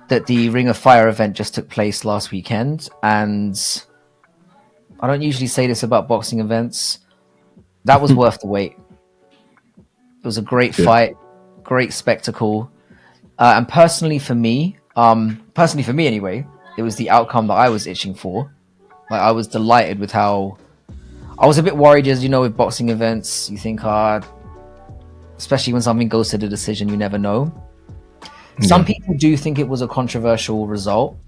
That the Ring of Fire event just took place last weekend, and I don't usually say this about boxing events. That was worth the wait. It was a great fight, great spectacle, and personally for me anyway, it was the outcome that I was itching for. Like, I was delighted with how. I was a bit worried, as you know, with boxing events. You think, especially when something goes to the decision, you never know. Some people do think it was a controversial result.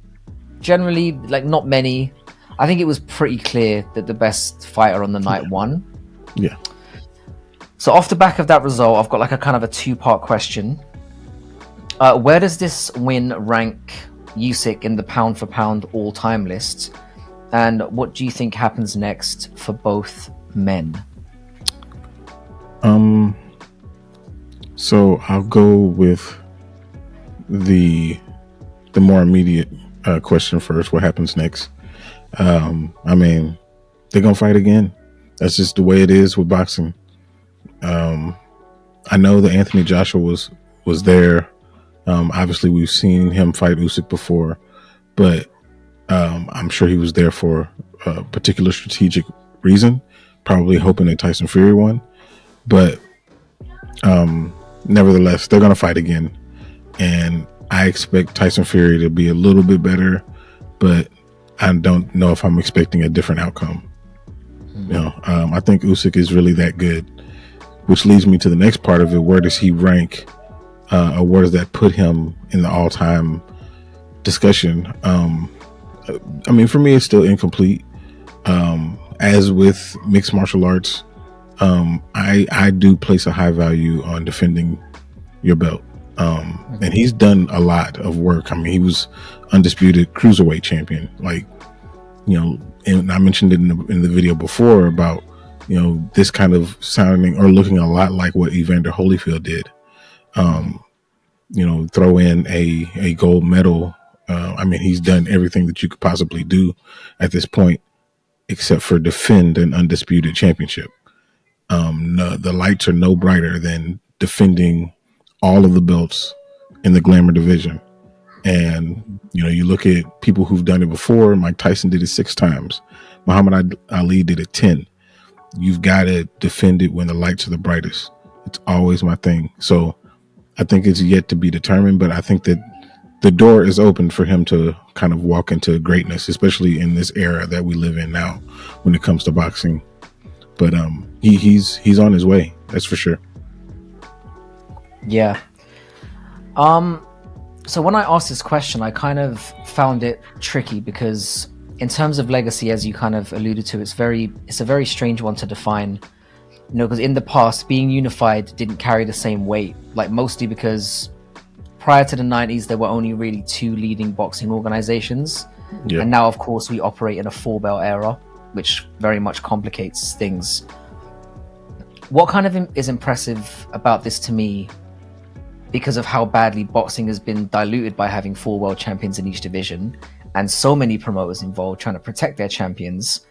Generally, like, not many. I think it was pretty clear that the best fighter on the night won. Yeah. So off the back of that result, I've got like a kind of a two-part question. Where does this win rank USYK in the pound-for-pound all-time list? And what do you think happens next for both men? So I'll go with the more immediate question first. What happens next? I mean, they're gonna fight again. That's just the way it is with boxing. I know that Anthony Joshua was there. Obviously, we've seen him fight Usyk before, but I'm sure he was there for a particular strategic reason, probably hoping that Tyson Fury won. But nevertheless, they're gonna fight again. And I expect Tyson Fury to be a little bit better, but I don't know if I'm expecting a different outcome. I think Usyk is really that good, which leads me to the next part of it. Where does he rank? Or where does that put him in the all-time discussion? I mean, for me, it's still incomplete. As with mixed martial arts, I do place a high value on defending your belt. And he's done a lot of work. I mean, he was undisputed cruiserweight champion. Like, and I mentioned it in the video before about, this kind of sounding or looking a lot like what Evander Holyfield did. Throw in a gold medal. I mean, he's done everything that you could possibly do at this point, except for defend an undisputed championship. The lights are no brighter than defending all of the belts in the glamour division. And, you look at people who've done it before. Mike Tyson did it 6 times. Muhammad Ali did it 10. You've got to defend it when the lights are the brightest. It's always my thing. So I think it's yet to be determined, but I think that the door is open for him to kind of walk into greatness, especially in this era that we live in now when it comes to boxing. But he's on his way. That's for sure. Yeah. So when I asked this question, I kind of found it tricky because in terms of legacy, as you kind of alluded to, it's a very strange one to define, because in the past, being unified didn't carry the same weight, like mostly because prior to the 90s, there were only really 2 leading boxing organizations. Yeah. And now, of course, we operate in a 4-belt era, which very much complicates things. What kind of is impressive about this to me, because of how badly boxing has been diluted by having 4 world champions in each division and so many promoters involved trying to protect their champions,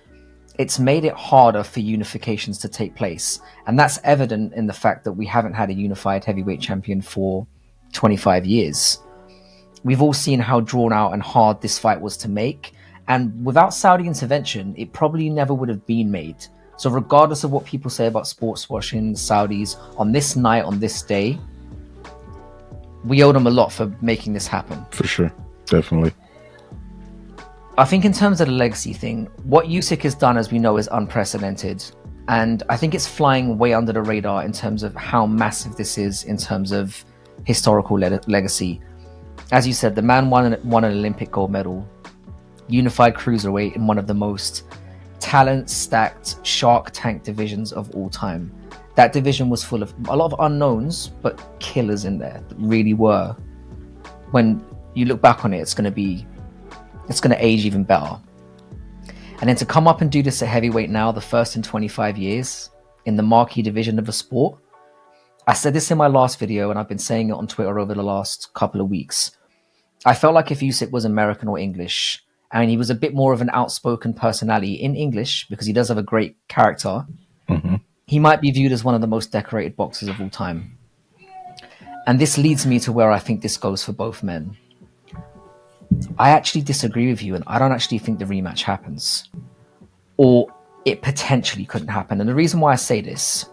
it's made it harder for unifications to take place. And that's evident in the fact that we haven't had a unified heavyweight champion for 25 years. We've all seen how drawn out and hard this fight was to make. And without Saudi intervention, it probably never would have been made. So regardless of what people say about sports washing, Saudis, on this night, on this day, we owe them a lot for making this happen. For sure. Definitely. I think in terms of the legacy thing, what USYK has done, as we know, is unprecedented. And I think it's flying way under the radar in terms of how massive this is in terms of historical legacy. As you said, the man won an Olympic gold medal, unified cruiserweight in one of the most talent-stacked Shark Tank divisions of all time. That division was full of a lot of unknowns, but killers in there that really were. When you look back on it, it's going to age even better. And then to come up and do this at heavyweight now, the first in 25 years, in the marquee division of a sport. I said this in my last video, and I've been saying it on Twitter over the last couple of weeks. I felt like if USYK was American or English, and he was a bit more of an outspoken personality in English, because he does have a great character, he might be viewed as one of the most decorated boxers of all time. And this leads me to where I think this goes for both men. I actually disagree with you, and I don't actually think the rematch happens. Or it potentially couldn't happen. And the reason why I say this,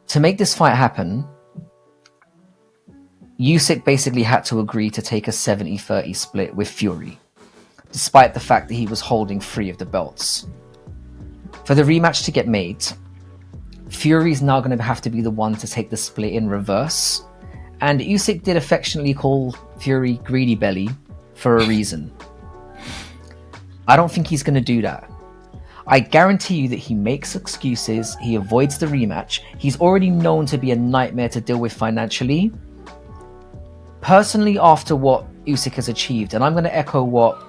to make this fight happen, USYK basically had to agree to take a 70-30 split with Fury, despite the fact that he was holding 3 of the belts. For the rematch to get made, Fury's now going to have to be the one to take the split in reverse, and USYK did affectionately call Fury Greedy Belly for a reason. I don't think he's going to do that. I guarantee you that he makes excuses, he avoids the rematch. He's already known to be a nightmare to deal with financially. Personally, after what USYK has achieved, and I'm going to echo what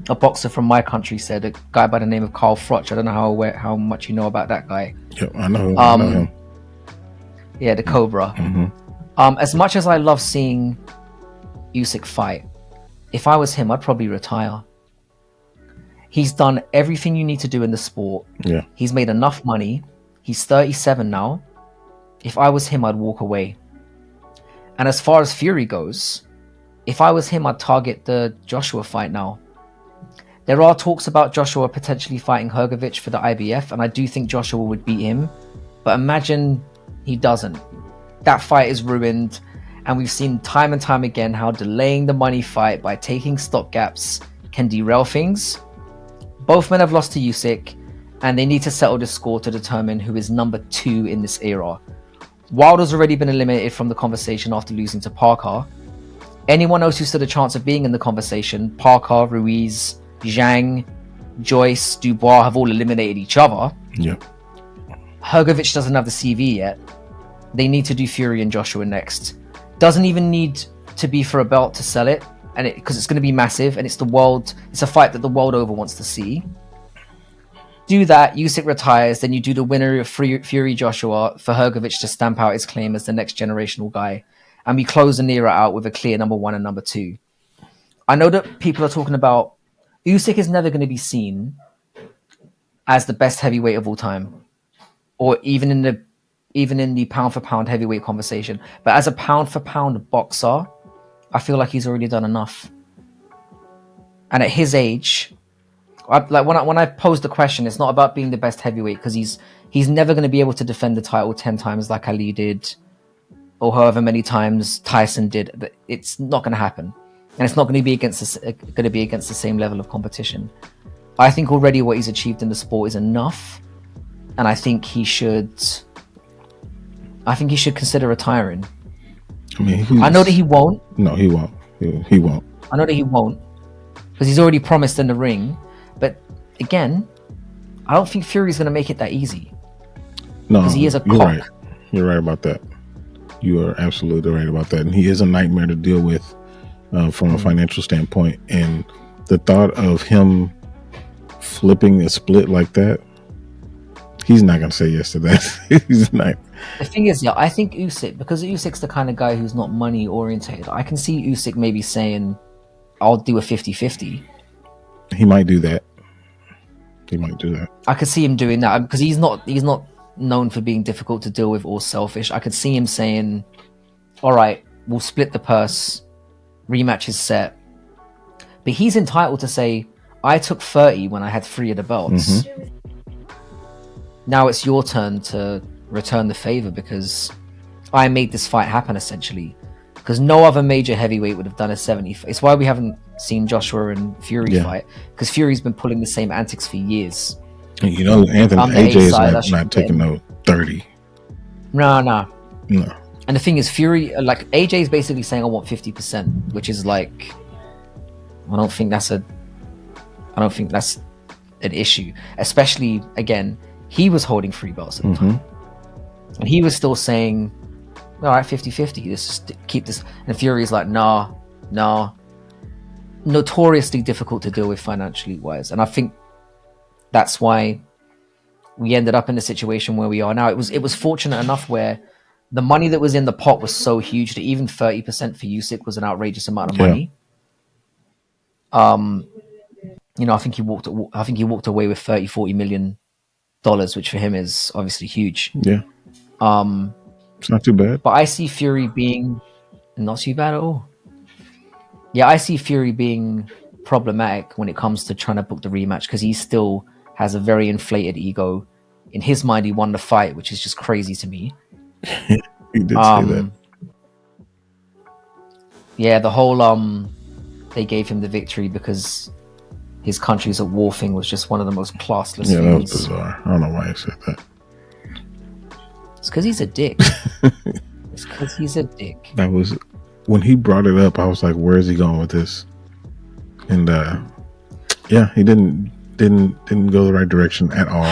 a boxer from my country said, a guy by the name of Carl Froch. I don't know how much you know about that guy. Yep, I know him. Yeah, the Cobra. As much as I love seeing USYK fight, if I was him, I'd probably retire. He's done everything you need to do in the sport. Yeah. He's made enough money. He's 37 now. If I was him, I'd walk away. And as far as Fury goes, if I was him, I'd target the Joshua fight now. There are talks about Joshua potentially fighting Hrgović for the IBF, and I do think Joshua would beat him. But imagine he doesn't. That fight is ruined, and we've seen time and time again how delaying the money fight by taking stopgaps can derail things. Both men have lost to USYK, and they need to settle the score to determine who is number 2 in this era. Wilder's already been eliminated from the conversation after losing to Parker. Anyone else who stood a chance of being in the conversation, Parker, Ruiz, Zhang, Joyce, Dubois, have all eliminated each other. Yeah. Hrgović doesn't have the CV yet. They need to do Fury and Joshua next. Doesn't even need to be for a belt to sell it, and because it's going to be massive, and it's a fight that the world over wants to see. Do that, USYK retires, then you do the winner of Fury Joshua for Hrgović to stamp out his claim as the next generational guy, and we close an era out with a clear number 1 and number 2. I know that people are talking about USYK is never going to be seen as the best heavyweight of all time, or even in the pound for pound heavyweight conversation. But as a pound for pound boxer, I feel like he's already done enough. And at his age, when I posed the question, it's not about being the best heavyweight, because he's never going to be able to defend the title 10 times like Ali did, or however many times Tyson did. It's not going to happen. And it's not going to be against the same level of competition. I think already what he's achieved in the sport is enough, and I think he should consider retiring. I mean, I know that he won't. No, he won't. He won't. I know that he won't, because he's already promised in the ring. But again, I don't think Fury's going to make it that easy. No, because he is a you're cock. right. You're right about that. You are absolutely right about that. And he is a nightmare to deal with from a financial standpoint. And the thought of him flipping a split like that, he's not going to say yes to that. He's not. The thing is, I think Usyk, because Usyk's the kind of guy who's not money orientated, I can see Usyk maybe saying, I'll do a 50-50. He might do that. I could see him doing that, because he's not known for being difficult to deal with or selfish. I could see him saying, all right, we'll split the purse, rematch is set. But he's entitled to say, I took 30 when I had 3 of the belts. Now it's your turn to return the favor, because I made this fight happen, essentially. Because no other major heavyweight would have done a 70. It's why we haven't seen Joshua and Fury fight, because Fury's been pulling the same antics for years. And AJ is not taking no 30. No. And the thing is, Fury, like, AJ is basically saying, I want 50%, which is like, I don't think that's an issue. Especially, again, he was holding 3 belts at the time. And he was still saying, all right, 50-50, let's keep this. And Fury's like, nah. Notoriously difficult to deal with financially wise. And I think that's why we ended up in the situation where we are now. It was fortunate enough where the money that was in the pot was so huge that even 30% for USYK was an outrageous amount of money. you know, I think he walked away with 30-40 million dollars, which for him is obviously huge. Yeah. It's not too bad. But I see Fury being not too bad at all. Yeah, I see Fury being problematic when it comes to trying to book the rematch, because he still has a very inflated ego. In his mind, he won the fight, which is just crazy to me. He did say that. Yeah, the whole they gave him the victory because his country's at war thing was just one of the most classless Yeah, things. that was bizarre. I don't know why he said that. It's because he's a dick. It's because he's a dick. That was when he brought it up. I was like, "Where is he going with this?" And yeah, he didn't go the right direction at all.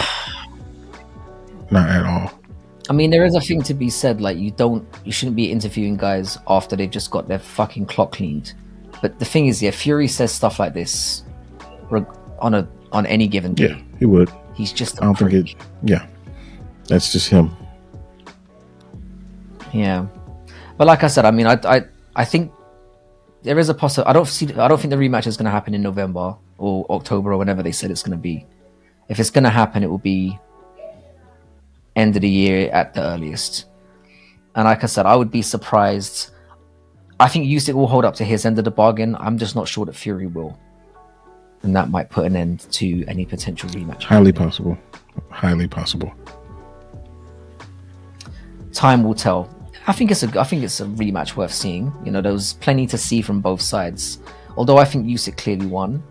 Not at all. I mean, there is a thing to be said. Like, you shouldn't be interviewing guys after they've just got their fucking clock cleaned. But the thing is, yeah, Fury says stuff like this on any given day. Yeah, he would. He's just. I don't think it. Yeah, that's just him. Yeah, but like I said, I mean, I think there is a possibility. I don't think the rematch is going to happen in November or October or whenever they said it's going to be. If it's going to happen, it will be end of the year at the earliest. And like I said, I would be surprised. I think USYK will hold up to his end of the bargain. I'm just not sure that Fury will, and that might put an end to any potential rematch. Highly possible. Highly possible. Time will tell. I think it's a rematch worth seeing. You know, there was plenty to see from both sides. Although I think USYK clearly won.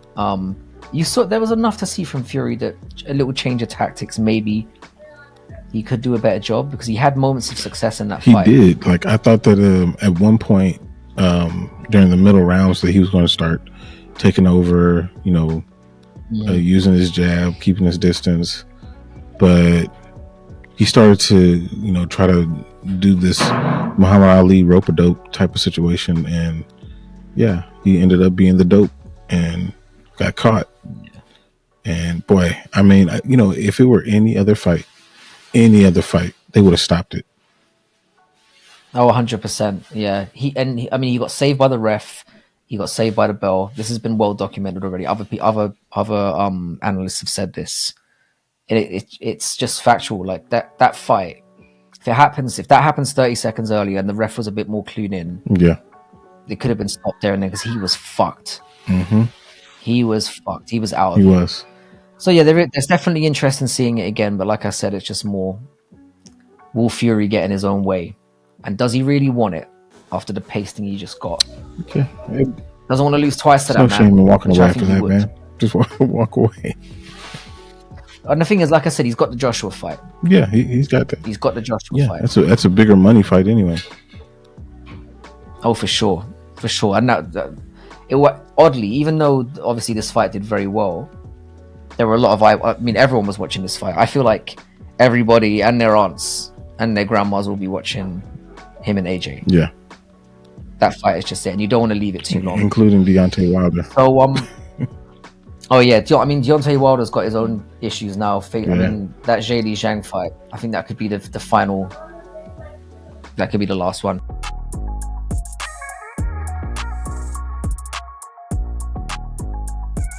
You saw there was enough to see from Fury that a little change of tactics, maybe he could do a better job, because he had moments of success in that fight. He did. Like, I thought that at one point during the middle rounds that he was going to start taking over, you know, using his jab, keeping his distance. But he started to, you know, try to do this Muhammad Ali rope-a-dope type of situation. And yeah, he ended up being the dope and got caught. And boy, I mean, you know, if it were any other fight, they would have stopped it. Oh, 100%. Yeah. I mean, he got saved by the ref. He got saved by the bell. This has been well documented already. Other analysts have said this. It's just factual. Like that fight, if that happens 30 seconds earlier and the ref was a bit more clued in, yeah, it could have been stopped there and then, because he was fucked. Mm-hmm. He was fucked. He was out of it. He was. So yeah, there's definitely interest in seeing it again. But like I said, it's just more, will Fury get in his own way? And does he really want it after the pasting he just got? Okay. Doesn't want to lose twice to that, no man. shame in walking away after that, man. Just walk away. And the thing is, like I said, he's got the Joshua fight. Yeah, he's got that. He's got the Joshua fight. That's a bigger money fight anyway. Oh, for sure. And it was oddly, even though obviously this fight did very well, there were a lot of, I mean, everyone was watching this fight. I feel like everybody and their aunts and their grandmas will be watching him and AJ. Yeah. That fight is just there, and you don't want to leave it too long. Including Deontay Wilder. So, oh yeah, I mean, Deontay Wilder's got his own issues now. I mean, that Zhang fight, I think that could be the final, that could be the last one.